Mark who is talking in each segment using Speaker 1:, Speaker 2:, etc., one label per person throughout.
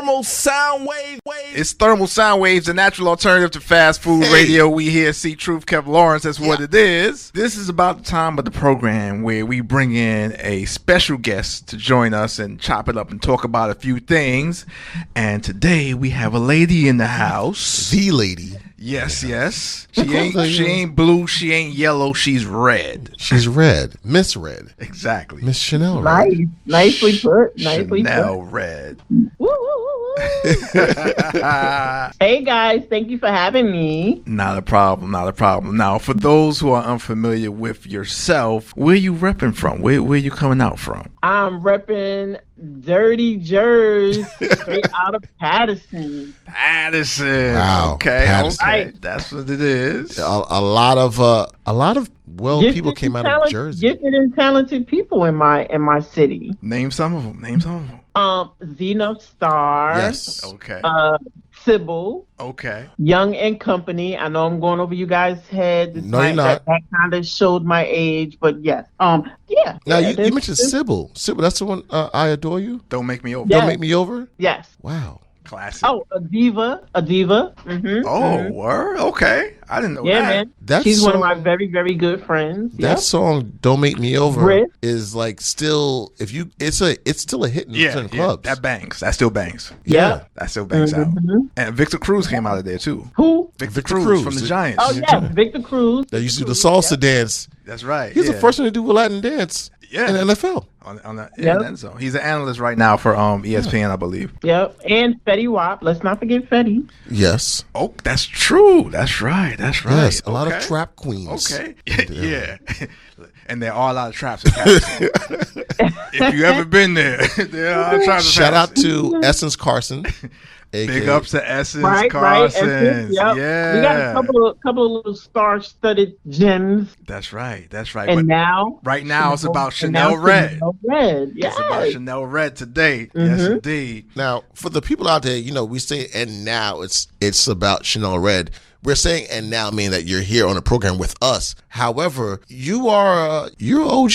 Speaker 1: thermal sound wave. It's thermal sound waves, the natural alternative to fast food radio. We hear C.Truth, Kev Lawrence. That's what it is. This is about the time of the program where we bring in a special guest to join us and chop it up and talk about a few things. And today we have a lady in the house.
Speaker 2: The lady.
Speaker 1: Yes. She ain't blue, she ain't yellow, she's red.
Speaker 2: She's red. Miss Red.
Speaker 1: Exactly.
Speaker 2: Miss Shanell Red.
Speaker 3: Nice. Nicely put.
Speaker 1: Shanell Red.
Speaker 3: Woo, woo, woo, woo. Hey guys, thank you for having me.
Speaker 1: Not a problem. Now, for those who are unfamiliar with yourself, where you repping from? Where you coming out from?
Speaker 3: I'm repping Dirty Jersey, straight out of Paterson.
Speaker 1: Wow. Okay.
Speaker 2: Paterson.
Speaker 1: Right. That's what it is.
Speaker 2: A lot of people came out of Jersey.
Speaker 3: Gifted and talented people in my city.
Speaker 1: Name some of them.
Speaker 3: Zena Star.
Speaker 2: Yes.
Speaker 1: Okay.
Speaker 3: Sybil.
Speaker 1: Okay.
Speaker 3: Young and Company. I know I'm going over you guys' heads.
Speaker 2: No, you're not.
Speaker 3: That kind of showed my age, but yes. Yeah.
Speaker 2: Now you mentioned Sybil. Sybil, that's the one. I Adore You.
Speaker 1: Don't Make Me Over.
Speaker 3: Yes.
Speaker 2: Don't Make Me Over.
Speaker 3: Yes.
Speaker 2: Wow.
Speaker 1: Classic.
Speaker 3: Oh, a diva. Mm-hmm.
Speaker 1: Oh, word. Okay. I didn't know that.
Speaker 3: Yeah, man. She's one of my very, very good friends.
Speaker 2: That song, "Don't Make Me Over,"
Speaker 3: Riff.
Speaker 2: is like still. It's still a hit in certain clubs.
Speaker 1: That bangs. That still bangs.
Speaker 3: Yeah.
Speaker 1: That still bangs out. And Victor Cruz came out of there too.
Speaker 3: Who?
Speaker 1: Victor Cruz from the Giants.
Speaker 3: Oh yeah, Victor Cruz.
Speaker 2: They used to do the salsa dance.
Speaker 1: That's right.
Speaker 2: He's the first one to do a Latin dance.
Speaker 1: Yeah.
Speaker 2: In the NFL.
Speaker 1: On the end zone. He's an analyst right now for ESPN, I believe.
Speaker 3: Yep. And Fetty Wap. Let's not forget Fetty.
Speaker 2: Yes.
Speaker 1: Oh, that's true. That's right.
Speaker 2: Yes, a lot of trap queens.
Speaker 1: Okay. Yeah. And there are a lot of traps in Paterson. If you ever been there, there are traps.
Speaker 2: Shout out to Essence Carson.
Speaker 1: Big ups to Essence Carson.
Speaker 3: Right. Essence, yep.
Speaker 1: Yeah.
Speaker 3: We got a couple of little star-studded gems.
Speaker 1: That's right.
Speaker 3: And now,
Speaker 1: right now, it's about Shanell Red.
Speaker 3: Yes.
Speaker 1: It's about Shanell Red today. Mm-hmm. Yes, indeed.
Speaker 2: Now, for the people out there, we say, and now it's about Shanell Red. We're saying, and now, meaning that you're here on the program with us. However, you're OG.
Speaker 3: You know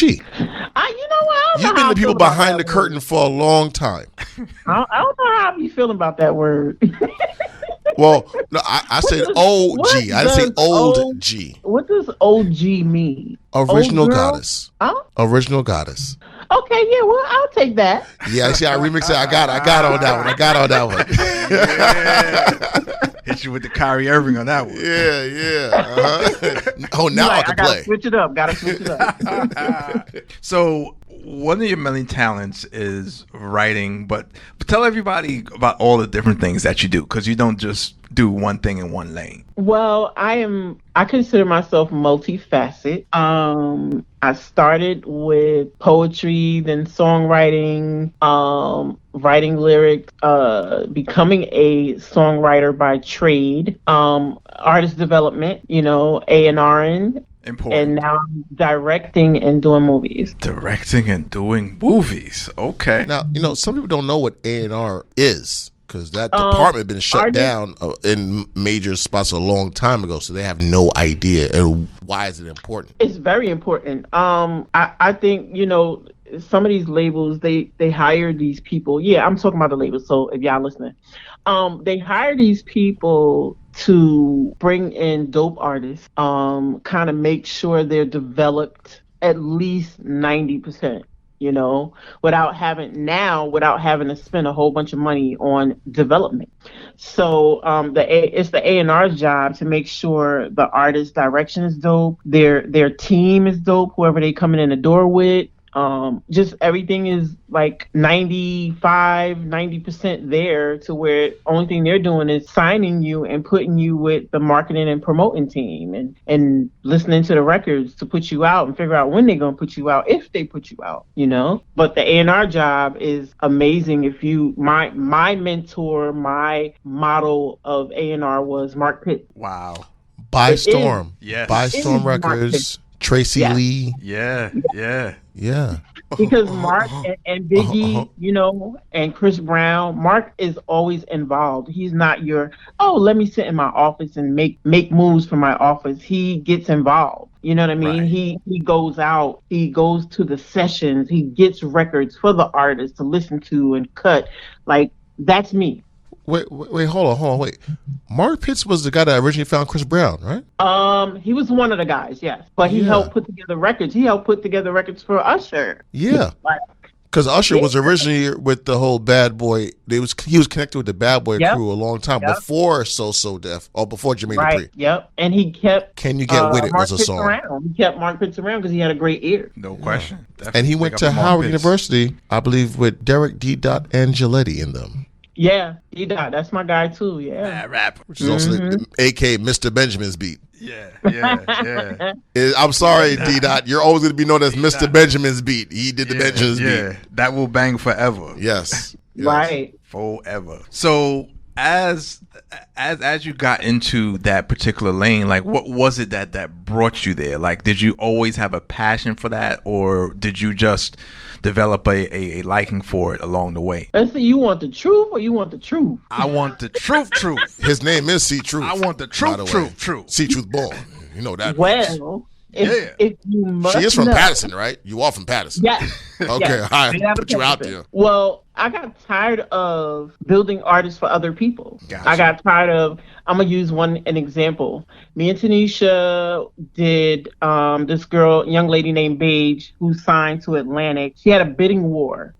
Speaker 3: what?
Speaker 2: You've been the people behind the curtain for a long time.
Speaker 3: I don't know how you feeling about that word.
Speaker 2: Well, no, I said OG. I didn't say old G.
Speaker 3: What does OG mean?
Speaker 2: Original goddess.
Speaker 3: Huh?
Speaker 2: Original goddess.
Speaker 3: Okay, yeah, well, I'll take that.
Speaker 2: Yeah, see, I remixed it. I got on that one.
Speaker 1: Yeah. Hit you with the Kyrie Irving on that one.
Speaker 2: Yeah. Oh, now I can play.
Speaker 3: Gotta switch it up.
Speaker 1: So, one of your many talents is writing, but tell everybody about all the different things that you do, because you don't just do one thing in one lane.
Speaker 3: Well, I consider myself multifaceted. I started with poetry, then songwriting, writing lyrics, becoming a songwriter by trade, artist development, A&Ring.
Speaker 1: Important.
Speaker 3: And now I'm directing and doing movies.
Speaker 1: Directing and doing movies. Okay.
Speaker 2: Now, some people don't know what A&R is, because that department had been shut down in major spots a long time ago, so they have no idea. And why is it important?
Speaker 3: It's very important. I think, some of these labels, they hire these people. Yeah, I'm talking about the labels, so if y'all listening. They hire these people to bring in dope artists, kind of make sure they're developed at least 90%, without having to spend a whole bunch of money on development. So it's the A&R's job to make sure the artist's direction is dope, their team is dope, whoever they coming in the door with. Just everything is like 90% there, to where only thing they're doing is signing you and putting you with the marketing and promoting team and listening to the records to put you out and figure out when they're going to put you out, if they put you out, But the A&R job is amazing. My mentor, my model of A&R was Mark Pitts.
Speaker 1: Wow.
Speaker 2: By Storm.
Speaker 1: Yes.
Speaker 2: By Storm Records. Tracy Lee.
Speaker 1: Yeah.
Speaker 3: Because Mark and Biggie, and Chris Brown, Mark is always involved. He's not let me sit in my office and make moves for my office. He gets involved. You know what I mean? Right. He goes out, he goes to the sessions, he gets records for the artists to listen to and cut. Like, That's me.
Speaker 2: Wait, hold on, wait. Mark Pitts was the guy that originally found Chris Brown, right?
Speaker 3: He was one of the guys, yes. But he helped put together records. He helped put together records for Usher.
Speaker 2: Yeah. Because Usher was originally with the whole Bad Boy. He was connected with the Bad Boy crew a long time before So Def or before Jermaine Dupri.
Speaker 3: Yep. And he kept
Speaker 2: Can You Get With It was a song.
Speaker 3: Around. He kept Mark Pitts around because he had a great ear.
Speaker 1: No question.
Speaker 2: Definitely. And he went to Howard University, I believe, with Derek D. Angeletti in them.
Speaker 3: Yeah, he died. That's my guy too. Yeah,
Speaker 1: rapper,
Speaker 2: which is also A.K. Mr. Benjamin's beat.
Speaker 1: Yeah.
Speaker 2: I'm sorry, D. You're always going to be known as Mr. Benjamin's beat. He did the Benjamin's beat.
Speaker 1: Yeah, that will bang forever.
Speaker 2: Yes.
Speaker 3: Right.
Speaker 1: Forever. So as you got into that particular lane, like what was it that brought you there? Like, did you always have a passion for that, or did you just develop a liking for it along the way?
Speaker 3: Let's see, you want the truth or you want the truth?
Speaker 1: I want the truth.
Speaker 2: His name is C.Truth.
Speaker 1: I want the truth.
Speaker 2: C.Truth born. You know that.
Speaker 3: Well, if you must
Speaker 2: she is from Paterson, right? You are from Paterson.
Speaker 3: Yeah.
Speaker 2: Okay, I put you out there.
Speaker 3: Well, I got tired of building artists for other people.
Speaker 1: Gotcha.
Speaker 3: I got tired of, I'm going to use an example. Me and Tanisha did this young lady named Beige, who signed to Atlantic. She had a bidding war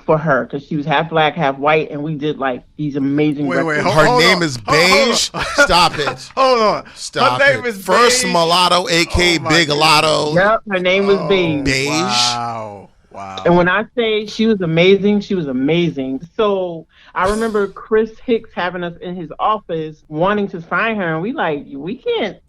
Speaker 3: for her because she was half black, half white, and we did like these amazing records.
Speaker 2: Her name is Beige? Stop it.
Speaker 1: Hold on.
Speaker 2: Stop
Speaker 1: her name
Speaker 2: it.
Speaker 1: Is
Speaker 2: First
Speaker 1: Beige.
Speaker 2: Mulatto, a.k.a. Big Mulatto.
Speaker 3: Yep, her name was Beige.
Speaker 2: Beige.
Speaker 1: Wow.
Speaker 3: And when I say she was amazing, she was amazing. So I remember Chris Hicks having us in his office wanting to sign her. And we can't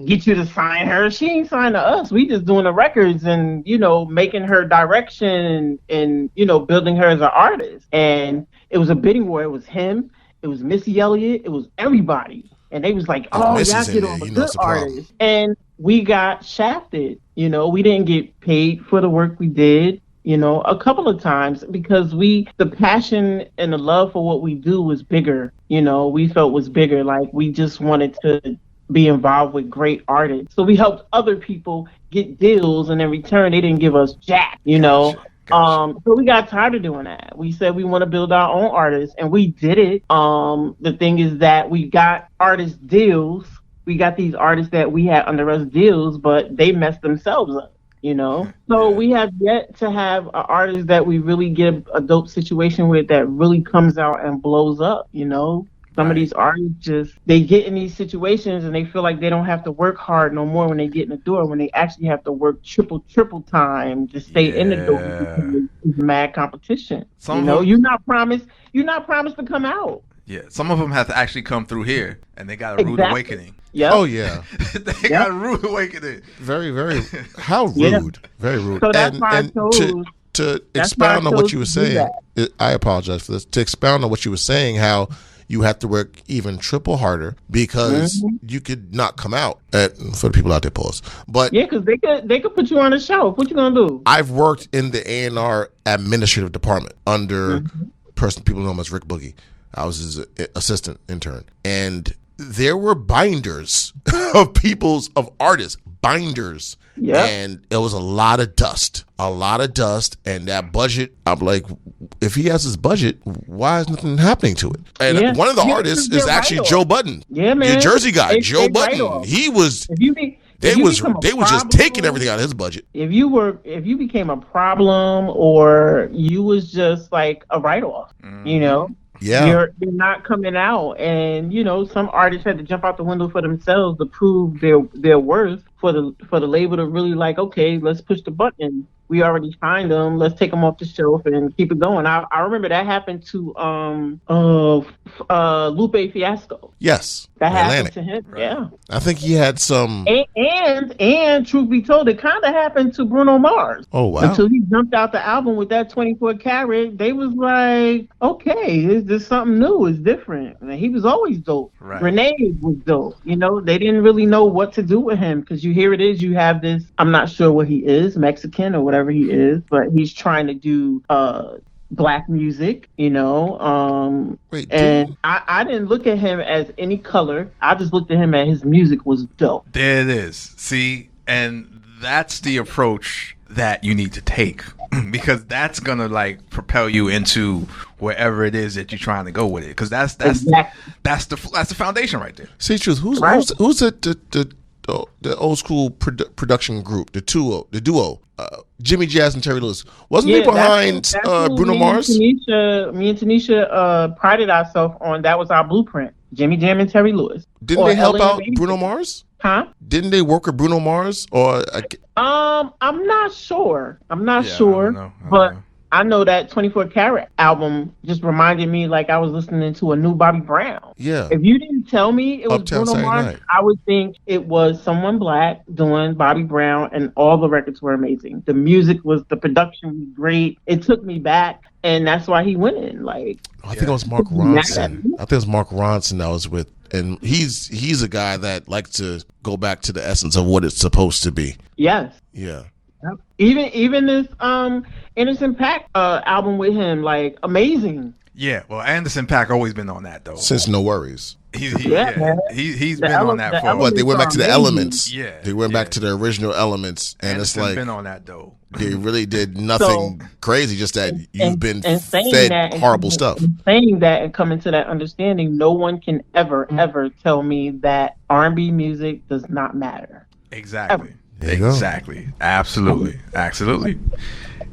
Speaker 3: get you to sign her. She ain't signed to us. We just doing the records and, making her direction and building her as an artist. And it was a bidding war. It was him. It was Missy Elliott. It was everybody. And they was like, y'all get on the good artists. And we got shafted. We didn't get paid for the work we did, a couple of times because the passion and the love for what we do was bigger. We felt was bigger. Like we just wanted to be involved with great artists. So we helped other people get deals, and in return, they didn't give us jack, Gotcha. So we got tired of doing that. We said we want to build our own artists, and we did it. The thing is that we got artist deals. We got these artists that we had under us deals, but they messed themselves up, So we have yet to have an artist that we really get a dope situation with that really comes out and blows up, Some of these artists they get in these situations and they feel like they don't have to work hard no more when they get in the door, when they actually have to work triple time to stay in the door because it's mad competition. You're not promised to come out.
Speaker 1: Yeah, some of them have to actually come through here, and they got a rude awakening.
Speaker 3: Yep.
Speaker 2: Oh yeah,
Speaker 1: they got a rude awakening.
Speaker 2: Very, very. How rude? Very rude.
Speaker 3: So that's why I chose.
Speaker 2: To expound on what you were saying, I apologize for this. To expound on what you were saying, how you have to work even triple harder because you could not come out. For the people out there, pause. But
Speaker 3: yeah, because they could put you on a shelf. What you gonna do?
Speaker 2: I've worked in the A&R administrative department under people know him as Rick Boogie. I was his assistant intern, and there were binders of artists, binders. Yeah. And it was a lot of dust, and that budget, I'm like, if he has his budget, why is nothing happening to it? And one of the artists is actually Joe Budden.
Speaker 3: Yeah, man.
Speaker 2: Your Jersey guy, Joe Budden. He was, they was just taking everything out of his budget.
Speaker 3: If you became a problem or you was just like a write-off,
Speaker 2: Yeah.
Speaker 3: You're not coming out, and some artists had to jump out the window for themselves to prove their worth for the label to really like, okay, let's push the button. We already signed them. Let's take them off the shelf and keep it going. I remember that happened to Lupe Fiasco.
Speaker 2: Yes,
Speaker 3: that happened to him. Right. Yeah,
Speaker 2: I think he had some.
Speaker 3: And truth be told, it kind of happened to Bruno Mars.
Speaker 2: Oh wow!
Speaker 3: Until he jumped out the album with that 24 karat, they was like, okay, this something new. It's different. And he was always dope.
Speaker 1: Right.
Speaker 3: Renee was dope. They didn't really know what to do with him because you have this. I'm not sure what he is, Mexican or whatever he is, but he's trying to do black music,
Speaker 2: Wait,
Speaker 3: and I didn't look at him as any color. I just looked at him as his music was dope.
Speaker 1: There it is. See, and that's the approach that you need to take because that's gonna like propel you into wherever it is that you're trying to go with it. Because that's the foundation right there.
Speaker 2: C.Truth, who's the old school production group, the duo, Jimmy Jazz and Terry Lewis. Wasn't they behind
Speaker 3: that's
Speaker 2: Bruno Mars?
Speaker 3: Me and Tanisha prided ourselves on. That was our blueprint. Jimmy Jam and Terry Lewis.
Speaker 2: Didn't they help out Bruno Mars?
Speaker 3: Huh?
Speaker 2: Didn't they work with Bruno Mars? Or
Speaker 3: I'm not sure.
Speaker 1: I don't know.
Speaker 3: But I know that 24 Karat album just reminded me like I was listening to a new Bobby Brown.
Speaker 2: Yeah.
Speaker 3: If you didn't tell me it was
Speaker 2: Uptown
Speaker 3: Bruno Mars,
Speaker 2: Saturday Night.
Speaker 3: I would think it was someone black doing Bobby Brown, and all the records were amazing. The music the production was great. It took me back, and that's why he went in. Like,
Speaker 2: I think it was Mark Ronson. I think it was Mark Ronson that was with, and he's a guy that likes to go back to the essence of what it's supposed to be.
Speaker 3: Yes.
Speaker 2: Yeah.
Speaker 3: Even this Anderson .Paak album with him, like, amazing.
Speaker 1: Yeah, well, Anderson .Paak always been on that though.
Speaker 2: Since No Worries.
Speaker 1: He's been on that for.
Speaker 2: But they went back to the elements.
Speaker 1: Yeah,
Speaker 2: they went back to the original elements, and
Speaker 1: Anderson
Speaker 2: it's like
Speaker 1: been on that though.
Speaker 2: They really did nothing crazy. Just that you've been
Speaker 3: fed
Speaker 2: horrible stuff.
Speaker 3: Saying that and coming to that understanding, no one can ever tell me that R&B music does not matter.
Speaker 1: Exactly. Exactly. Absolutely.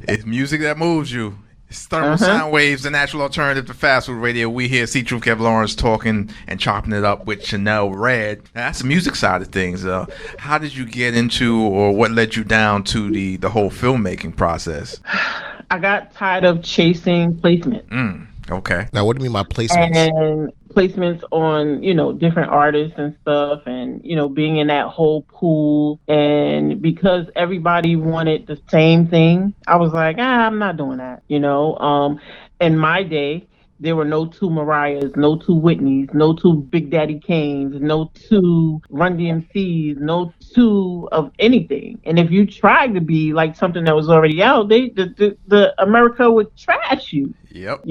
Speaker 1: It's music that moves you. It's thermal sound waves, the natural alternative to fast food radio. We hear C.Truth, Kev Lawrence talking and chopping it up with Shanell Red. Now, that's the music side of things. How did you get into, or what led you down to the whole filmmaking process?
Speaker 3: I got tired of chasing placement.
Speaker 1: Okay.
Speaker 2: Now, what do you mean by placements?
Speaker 3: And placements on, different artists and stuff, and, being in that whole pool. And because everybody wanted the same thing, I was like, I'm not doing that, In my day, there were no two Mariahs, no two Whitneys, no two Big Daddy Kanes, no two Run DMCs, no two of anything. And if you tried to be like something that was already out, the America would trash you.
Speaker 1: Yep.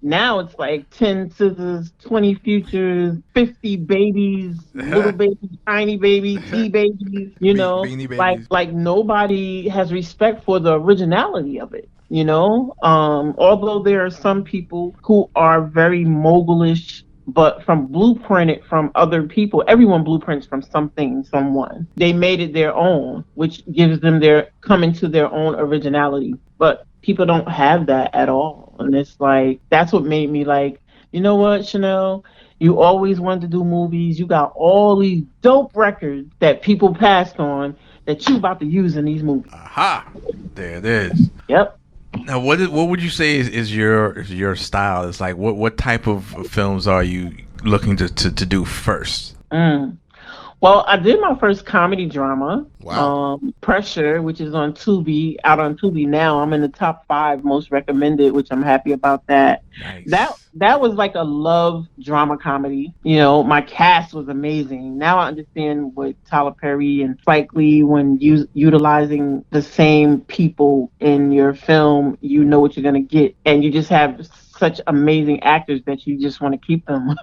Speaker 3: Now it's like 10 Scissors, 20 Futures, 50 Babies, little babies, tiny babies, babies,
Speaker 1: Beanie Babies.
Speaker 3: like nobody has respect for the originality of it. Although there are some people who are very mogulish, but blueprinted from other people. Everyone blueprints from someone. They made it their own, which gives them coming to their own originality. But people don't have that at all. And it's like, that's what made me like, you know what, Shanell? You always wanted to do movies. You got all these dope records that people passed on that you about to use in these movies.
Speaker 1: Aha! There it is.
Speaker 3: Yep.
Speaker 1: Now, what would you say is your style? It's like what type of films are you looking to do first?
Speaker 3: Well, I did my first comedy drama,
Speaker 2: wow.
Speaker 3: Pressure, which is on Tubi, out on Tubi now. I'm in the top 5 most recommended, which I'm happy about that.
Speaker 1: Nice.
Speaker 3: That was like a love drama comedy. My cast was amazing. Now I understand what Tyler Perry and Spike Lee, when utilizing the same people in your film, you know what you're going to get. And you just have such amazing actors that you just want to keep them.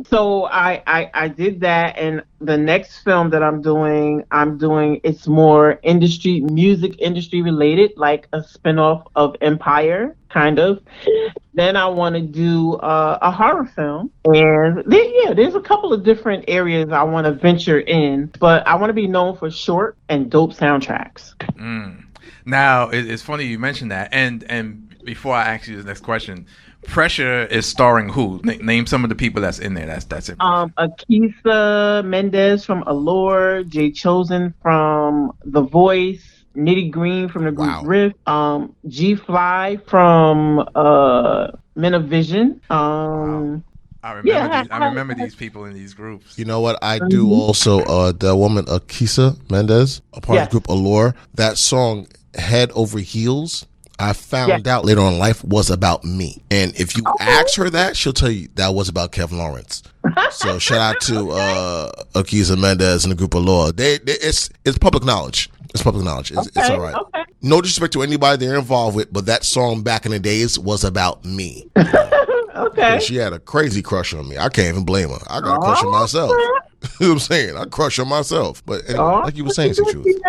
Speaker 3: So I did that, and the next film that I'm doing, it's more music industry related, like a spinoff of Empire, kind of. Then I want to do a horror film, and there's a couple of different areas I want to venture in, but I want to be known for short and dope soundtracks.
Speaker 1: Now, it's funny you mentioned that, and before I ask you the next question, Pressure is starring who? Name some of the people that's in there. That's it.
Speaker 3: Akisa Mendez from Allure, Jay Chosen from The Voice, Nitty Green from the group Rift, G Fly from Men of Vision.
Speaker 1: I remember these people in these groups.
Speaker 2: You know what? I do also. The woman Akisa Mendez, a part of the group Allure. That song Head Over Heels, I found out later on in life, was about me. And if you ask her that, she'll tell you that was about Kev Lawrence. So shout out to Akisa Mendez and the group Allure. It's public knowledge. It's public knowledge. It's all right. Okay. No disrespect to anybody they're involved with, but that song back in the days was about me.
Speaker 3: Okay.
Speaker 2: And she had a crazy crush on me. I can't even blame her. I got a crush on myself. You know what I'm saying? I crush on myself. But anyway, like you were saying, C.Truth.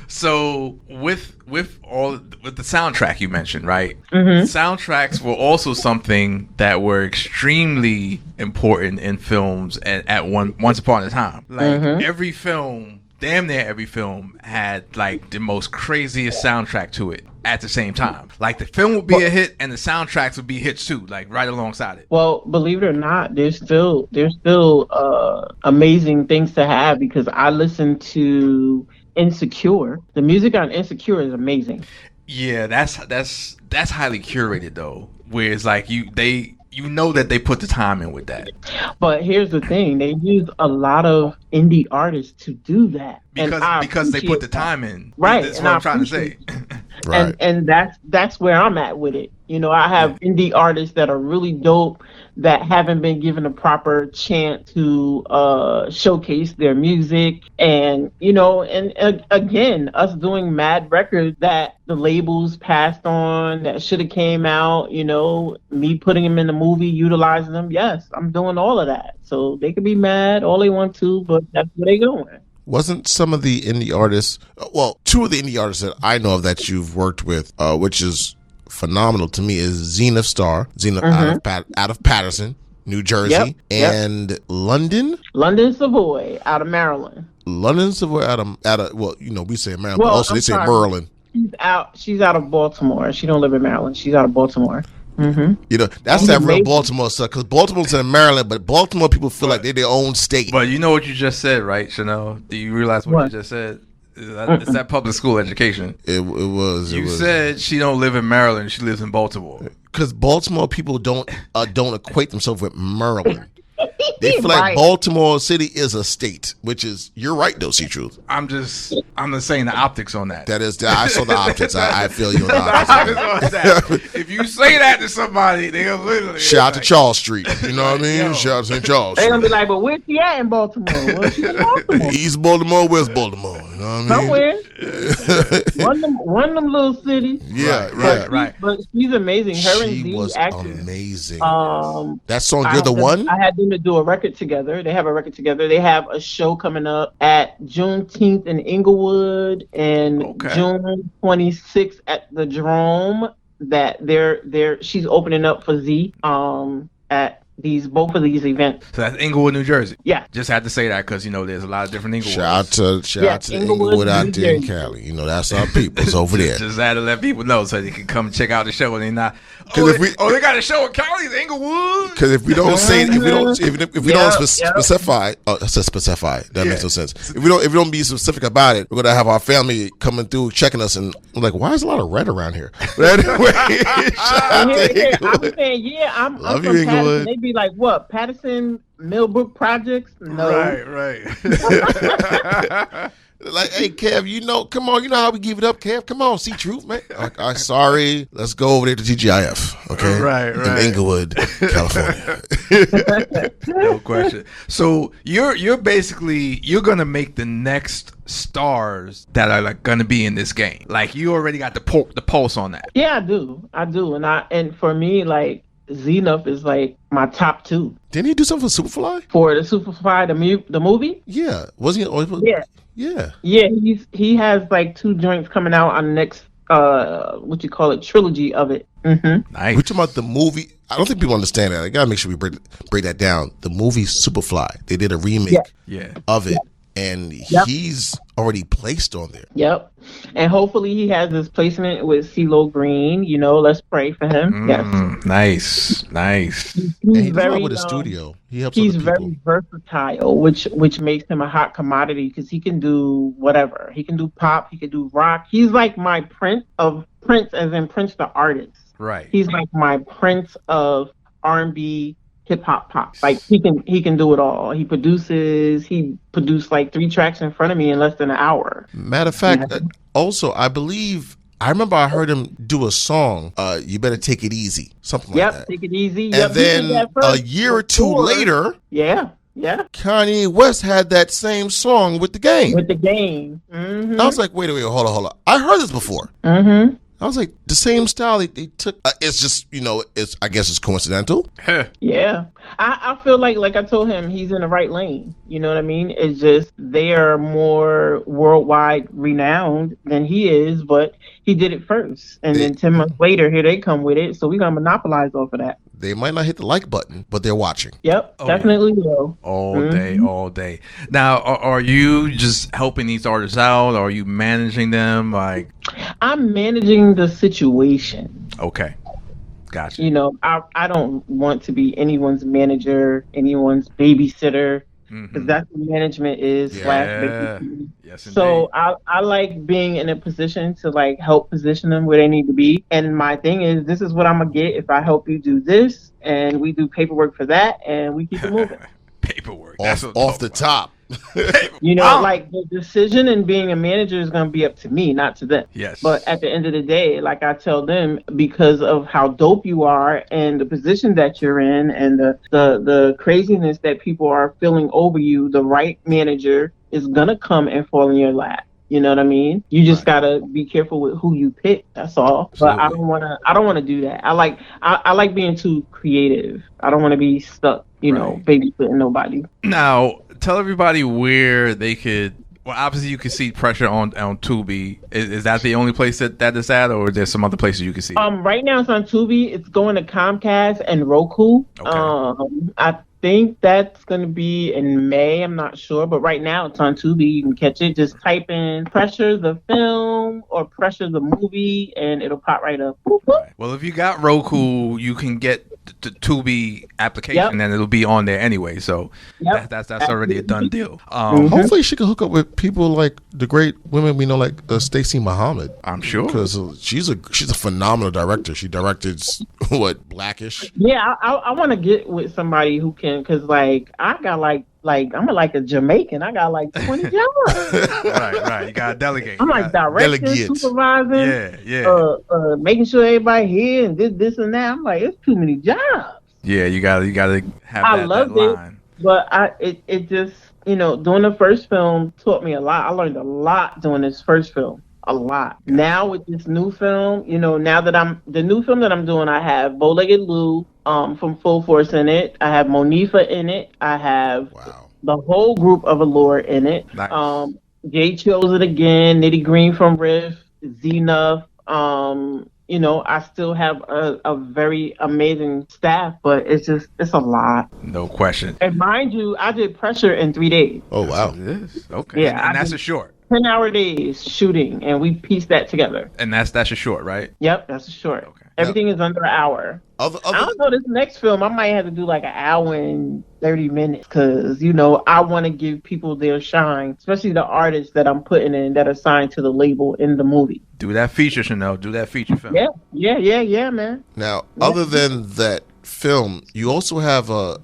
Speaker 1: So with the soundtrack you mentioned, right?
Speaker 3: Mm-hmm.
Speaker 1: Soundtracks were also something that were extremely important in films at once upon a time. Like every film, damn near every film, had like the most craziest soundtrack to it at the same time. Like the film would be a hit and the soundtracks would be hits too, like right alongside it.
Speaker 3: Well, believe it or not, there's still amazing things to have, because I listen to Insecure. The music on Insecure is amazing.
Speaker 1: Yeah, that's highly curated though. Where it's like you know that they put the time in with that.
Speaker 3: But here's the thing, they use a lot of indie artists to do that.
Speaker 1: Because they put the time in.
Speaker 3: Right.
Speaker 1: That's what I'm trying to say.
Speaker 2: Right.
Speaker 3: And that's where I'm at with it. You know, I have indie artists that are really dope that haven't been given a proper chance to showcase their music. And, you know, and again, us doing mad records that the labels passed on that should have came out, you know, me putting them in the movie, utilizing them. Yes, I'm doing all of that. So they can be mad all they want to, but that's where they going.
Speaker 2: Wasn't some of the indie artists, well, two of the indie artists that I know of that you've worked with, which is phenomenal to me, is Zenith Star, out of Paterson, New Jersey, and London
Speaker 3: Savoy out of Maryland.
Speaker 2: London Savoy out of well, you know, we say Maryland, but also they say Maryland.
Speaker 3: She's out of Baltimore. She don't live in Maryland. She's out of Baltimore. Mm-hmm.
Speaker 2: You know, that's that real Baltimore stuff, because Baltimore's in Maryland, but Baltimore people feel like they're their own state.
Speaker 1: But you know what you just said, right, Chanel? Do you realize what you just said? It's that public school education.
Speaker 2: It was.
Speaker 1: You said she don't live in Maryland. She lives in Baltimore.
Speaker 2: Because Baltimore people don't equate themselves with Maryland. They feel like Baltimore City is a state, which is, you're right though, C.Truth.
Speaker 1: I'm just saying the optics on that.
Speaker 2: That is, I saw the optics. I feel you on the optics.
Speaker 1: If you say that to somebody, they're literally
Speaker 2: shout out to Charles Street. You know what I mean? Shout out to St. Charles.
Speaker 3: They're gonna be like, but where's she at in Baltimore? Well, she's in Baltimore.
Speaker 2: East Baltimore, West Baltimore. You know what I mean?
Speaker 3: Somewhere. one of them little cities.
Speaker 2: Yeah,
Speaker 1: right.
Speaker 3: But she's amazing. Her and
Speaker 2: she
Speaker 3: Z
Speaker 2: was
Speaker 3: actually
Speaker 2: amazing. That song, You're the One?
Speaker 3: I had them to do a record together. They have a record together. They have a show coming up at Juneteenth in Inglewood and June 26th at the Jerome. That she's opening up for Z at both of these events.
Speaker 1: So that's Inglewood, New Jersey.
Speaker 3: Yeah.
Speaker 1: Just had to say that because, you know, there's a lot of different Inglewood.
Speaker 2: Shout out to the Inglewood out there in Cali. You know, that's our people's over there.
Speaker 1: Just had to let people know so they can come check out the show and they're not. They got a show in Cali, Inglewood.
Speaker 2: Because if we don't say, if we don't specify, I said specify. That makes no sense. If we don't be specific about it, we're gonna have our family coming through checking us, and we're like, why is a lot of red around here? But anyway,
Speaker 3: I was saying, I'm
Speaker 2: love
Speaker 3: from
Speaker 2: you, Inglewood.
Speaker 3: They'd be like, what, Paterson Millbrook Projects? No.
Speaker 1: Right.
Speaker 2: Like, hey, Kev, you know, come on, you know how we give it up, Kev. Come on, C.Truth, man. I'm sorry. Let's go over there to TGIF, okay?
Speaker 1: Right.
Speaker 2: In Inglewood, California.
Speaker 1: No question. So you're basically gonna make the next stars that are like gonna be in this game. Like you already got the pulse on that.
Speaker 3: Yeah, I do, and for me, like, Zenith is like my top two.
Speaker 2: Didn't he do something for Superfly?
Speaker 3: For the Superfly, the movie?
Speaker 2: Yeah, wasn't he?
Speaker 3: Yeah. He has like 2 joints coming out on the next trilogy of it. Mm-hmm.
Speaker 1: Nice.
Speaker 2: We're talking about the movie. I don't think people understand that. I gotta make sure we break that down. The movie Superfly. They did a remake of it. And he's already placed on there. Yep.
Speaker 3: And hopefully he has his placement with CeeLo Green. You know, let's pray for him. Yes.
Speaker 2: Nice. He's very with his studio. He helps. He's
Speaker 3: very versatile, which makes him a hot commodity because he can do whatever. He can do pop. He can do rock. He's like my Prince, as in Prince the artist.
Speaker 1: Right.
Speaker 3: He's like my Prince of R&B. Hip hop pop. Like he can do it all. He produced like 3 tracks in front of me in less than an hour.
Speaker 2: Matter of fact, also I remember I heard him do a song, You Better Take It Easy. Something like that.
Speaker 3: Take It Easy.
Speaker 2: And then a year or 2 later, Kanye West had that same song with The Game.
Speaker 3: Mm-hmm.
Speaker 2: I was like, wait, hold on. I heard this before.
Speaker 3: Mm-hmm.
Speaker 2: I was like, the same style they took. It's just, I guess it's coincidental.
Speaker 3: Yeah. I feel like I told him, he's in the right lane. You know what I mean? It's just they are more worldwide renowned than he is, but he did it first. And then 10 months later, here they come with it. So we're going to monopolize off of that.
Speaker 2: They might not hit the like button, but they're watching.
Speaker 3: Yep, definitely will.
Speaker 1: All day. Now, are you just helping these artists out? Or are you managing them? Like,
Speaker 3: I'm managing the situation.
Speaker 1: Okay. Gotcha.
Speaker 3: I don't want to be anyone's manager, anyone's babysitter, because that's what management is. /babysitter.
Speaker 1: Yes, indeed.
Speaker 3: So I like being in a position to like help position them where they need to be. And my thing is, this is what I'm gonna get if I help you do this, and we do paperwork for that, and we keep it moving.
Speaker 1: Paperwork
Speaker 2: off the top.
Speaker 3: Like the decision in being a manager is going to be up to me, not to them.
Speaker 1: Yes.
Speaker 3: But at the end of the day, like I tell them, because of how dope you are and the position that you're in and the craziness that people are feeling over you, the right manager is going to come and fall in your lap. You know what I mean? You just gotta be careful with who you pick. That's all. Absolutely. But I don't wanna do that. I like being too creative. I don't want to be stuck, babysitting nobody.
Speaker 1: Now, tell everybody where they could. Well, obviously you can see Pressure on Tubi. Is that the only place that is at, or is there some other places you can see it?
Speaker 3: Right now it's on Tubi. It's going to Comcast and Roku.
Speaker 1: Okay.
Speaker 3: I think that's going to be in May. I'm not sure, but right now it's on Tubi. You can catch it. Just type in Pressure the film or Pressure the movie, and it'll pop right up.
Speaker 1: Right. Well, if you got Roku, you can get the Tubi application, and it'll be on there anyway. So that's already a done deal.
Speaker 2: Hopefully, she can hook up with people like the great women we know, like Stacey Muhammad.
Speaker 1: I'm sure,
Speaker 2: because she's a phenomenal director. She directed Blackish.
Speaker 3: Yeah, I want to get with somebody who can, because like I got like I'm like a Jamaican. I got like 20 jobs.
Speaker 1: Right. You got to delegate.
Speaker 3: I'm like directing, supervising, making sure everybody here and this and that. I'm like, it's too many jobs.
Speaker 1: Yeah, you got to have
Speaker 3: I
Speaker 1: that
Speaker 3: loved
Speaker 1: line.
Speaker 3: It, but it just, doing the first film taught me a lot. I learned a lot doing this first film. A lot. Now with this new film, now that the new film that I'm doing, I have Bowlegged Lou from Full Force in it. I have Monifa in it. I have the whole group of Allure in it.
Speaker 1: Nice.
Speaker 3: Jay Chose It Again, Nitty Green from Riff, Zenith. I still have a very amazing staff, but it's a lot.
Speaker 1: No question.
Speaker 3: And mind you, I did Pressure in 3 days.
Speaker 2: Oh, wow.
Speaker 1: It is. Okay.
Speaker 3: Yeah,
Speaker 1: and that's a short.
Speaker 3: 10-hour days shooting, and we pieced that together.
Speaker 1: And that's a short, right?
Speaker 3: Yep, that's a short. Okay. Everything is under an hour.
Speaker 2: I
Speaker 3: don't know, this next film, I might have to do like an hour and 30 minutes because, I want to give people their shine, especially the artists that I'm putting in that are signed to the label in the movie.
Speaker 1: Do that feature, Shanell. Do that feature film.
Speaker 3: Yeah, man.
Speaker 2: Now, other than that film, you also have a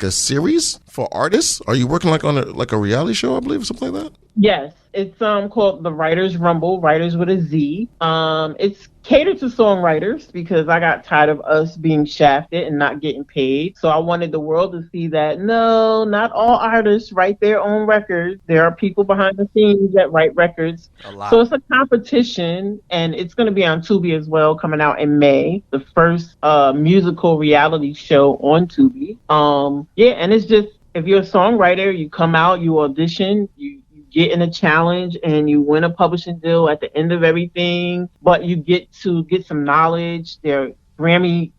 Speaker 2: series for artists? Are you working on a reality show, I believe, or something like that?
Speaker 3: Yes, it's called the Writerz Rumble, Writers with a Z. It's catered to songwriters because I got tired of us being shafted and not getting paid. So I wanted the world to see that no, not all artists write their own records. There are people behind the scenes that write records. So it's a competition, and it's going to be on Tubi as well, coming out in May. The first musical reality show on Tubi. And it's just, if you're a songwriter, you come out, you audition, you get in a challenge, and you win a publishing deal at the end of everything. But you get to get some knowledge. There are Grammy,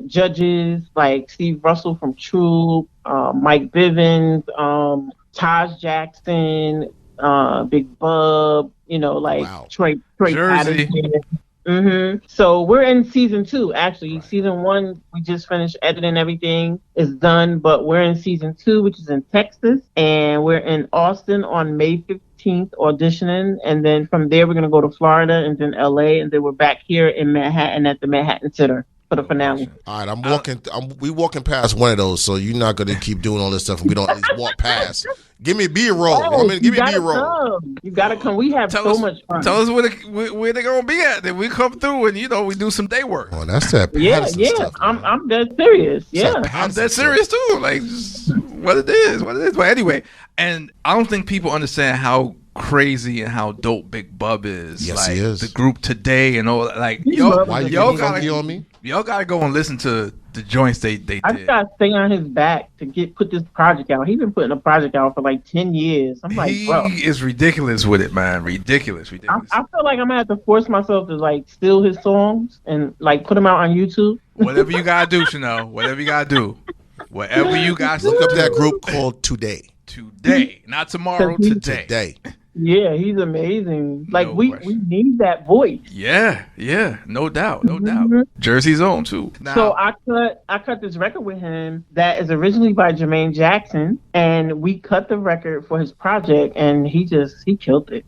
Speaker 3: judges like Steve Russell from True, Mike Bivens, Taj Jackson, Big Bub, Troy Patterson. So we're in season 2, actually. Right. Season 1, we just finished editing everything. It's done, but we're in season 2, which is in Texas, and we're in Austin on May 15th auditioning, and then from there we're going to go to Florida and then LA, and then we're back here in Manhattan at the Manhattan Center for the finale.
Speaker 2: All right, we walking past one of those, so you're not going to keep doing all this stuff and we don't at least walk past. Give me a B-roll. Give me a B-roll.
Speaker 3: You gotta come. We have so much fun.
Speaker 1: Tell us where they're gonna be at. Then we come through and we do some day work.
Speaker 2: Oh, that's that Paterson stuff.
Speaker 3: I'm dead serious. Yeah,
Speaker 1: I'm dead serious too. Like what it is. But anyway, and I don't think people understand how crazy and how dope Big Bub is.
Speaker 2: Yes,
Speaker 1: like,
Speaker 2: he is.
Speaker 1: The group Today and all that. Like,
Speaker 2: Why you
Speaker 1: y'all
Speaker 2: funky on me?
Speaker 1: y'all gotta go and listen to the joints they did.
Speaker 3: I just gotta stay on his back to put this project out. He's been putting a project out for like 10 years. I'm like, bro.
Speaker 1: He is ridiculous with it, man. Ridiculous.
Speaker 3: I feel like I'm gonna have to force myself to like steal his songs and like put them out on YouTube.
Speaker 1: Whatever you gotta do, Shanell. Whatever you gotta do. Whatever you guys
Speaker 2: Look up that group called Today.
Speaker 1: Today, not tomorrow. Today.
Speaker 3: Yeah, he's amazing. Like
Speaker 1: No
Speaker 3: we
Speaker 1: question.
Speaker 3: need that voice.
Speaker 1: Yeah, no doubt, no doubt. Jersey's own too. Now,
Speaker 3: So I cut this record with him that is originally by Jermaine Jackson, and we cut the record for his project, and he killed it.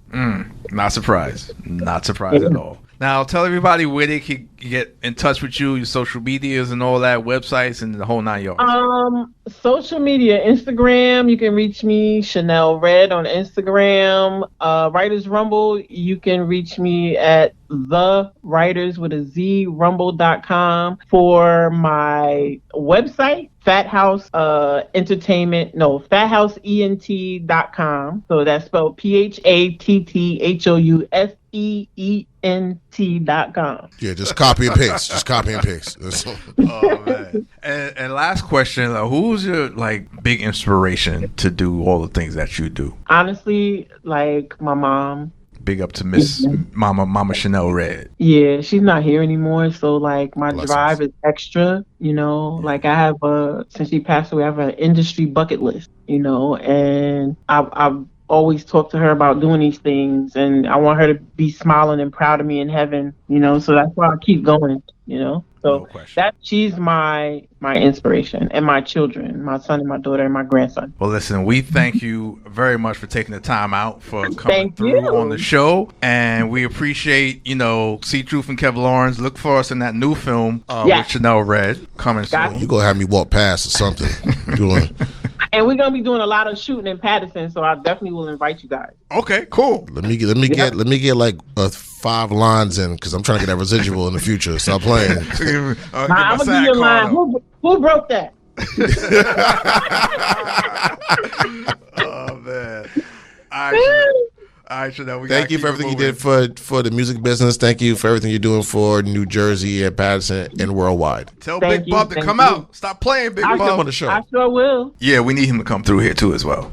Speaker 1: not surprised at all. Now, tell everybody where they can get in touch with you, your social medias and all that, websites and the whole 9 yards.
Speaker 3: Social media, Instagram, you can reach me, Shanell Red on Instagram. Writerz Rumble, you can reach me at the Writers with a Z rumble.com. For my website, fathouseent.com. So that's spelled PHATTHOUSEENT.com.
Speaker 2: Yeah, just copy and paste. That's all.
Speaker 1: Oh man! And last question: who's your big inspiration to do all the things that you do?
Speaker 3: Honestly, like my mom.
Speaker 1: Big up to Miss Mama Shanell Red.
Speaker 3: Yeah, she's not here anymore, so like my
Speaker 2: Blessings.
Speaker 3: drive is extra. Like I have since she passed away, I have an industry bucket list. And I've always talked to her about doing these things, and I want her to be smiling and proud of me in heaven. So that's why I keep going. So
Speaker 1: No question.
Speaker 3: she's my inspiration, and my children, my son and my daughter and my grandson.
Speaker 1: Well, listen, we thank you very much for taking the time out for coming
Speaker 3: Thank
Speaker 1: through
Speaker 3: you.
Speaker 1: on the show, and we appreciate C.Truth and Kev Lawrence. Look for us in that new film
Speaker 3: Yes.
Speaker 1: with Shanell Red coming
Speaker 3: Got
Speaker 1: soon.
Speaker 2: You gonna have me walk past or something. Doing.
Speaker 3: And we're gonna be doing a lot of shooting in Paterson, so I definitely will invite you guys.
Speaker 1: Okay, cool.
Speaker 2: Let me get like 5 lines in because I'm trying to get that residual in the future. Stop playing.
Speaker 1: Get my
Speaker 3: I'm gonna
Speaker 1: side
Speaker 3: give you a line.
Speaker 1: card up.
Speaker 3: Who broke that?
Speaker 1: Oh man! All right, Shanell.
Speaker 2: Thank you for everything you did for the music business. Thank you for everything you're doing for New Jersey and Paterson and worldwide.
Speaker 1: Tell
Speaker 3: Thank
Speaker 1: Big
Speaker 3: you,
Speaker 1: Bub to
Speaker 3: thank
Speaker 1: come
Speaker 3: you.
Speaker 1: out. Stop playing, Big
Speaker 2: Get him on
Speaker 1: Bub.
Speaker 2: the show.
Speaker 3: I sure will.
Speaker 1: Yeah, we need him to come through here too as well.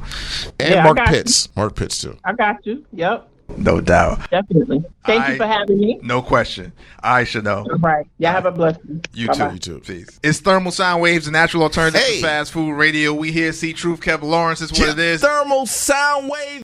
Speaker 2: And
Speaker 3: Yeah, I
Speaker 2: Mark
Speaker 3: got
Speaker 2: Pitts. Mark Pitts too.
Speaker 3: I got you. Yep,
Speaker 1: No doubt.
Speaker 3: definitely. Thank you for having me.
Speaker 1: No question. All right, Shanell.
Speaker 3: All right. Y'all have a blessing.
Speaker 1: You
Speaker 3: Bye-bye.
Speaker 1: too. Peace. It's Thermal Sound Waves, the natural alternative
Speaker 2: Hey.
Speaker 1: to fast food radio. We here, C.Truth, Kev Lawrence is what it is.
Speaker 4: Thermal sound wave.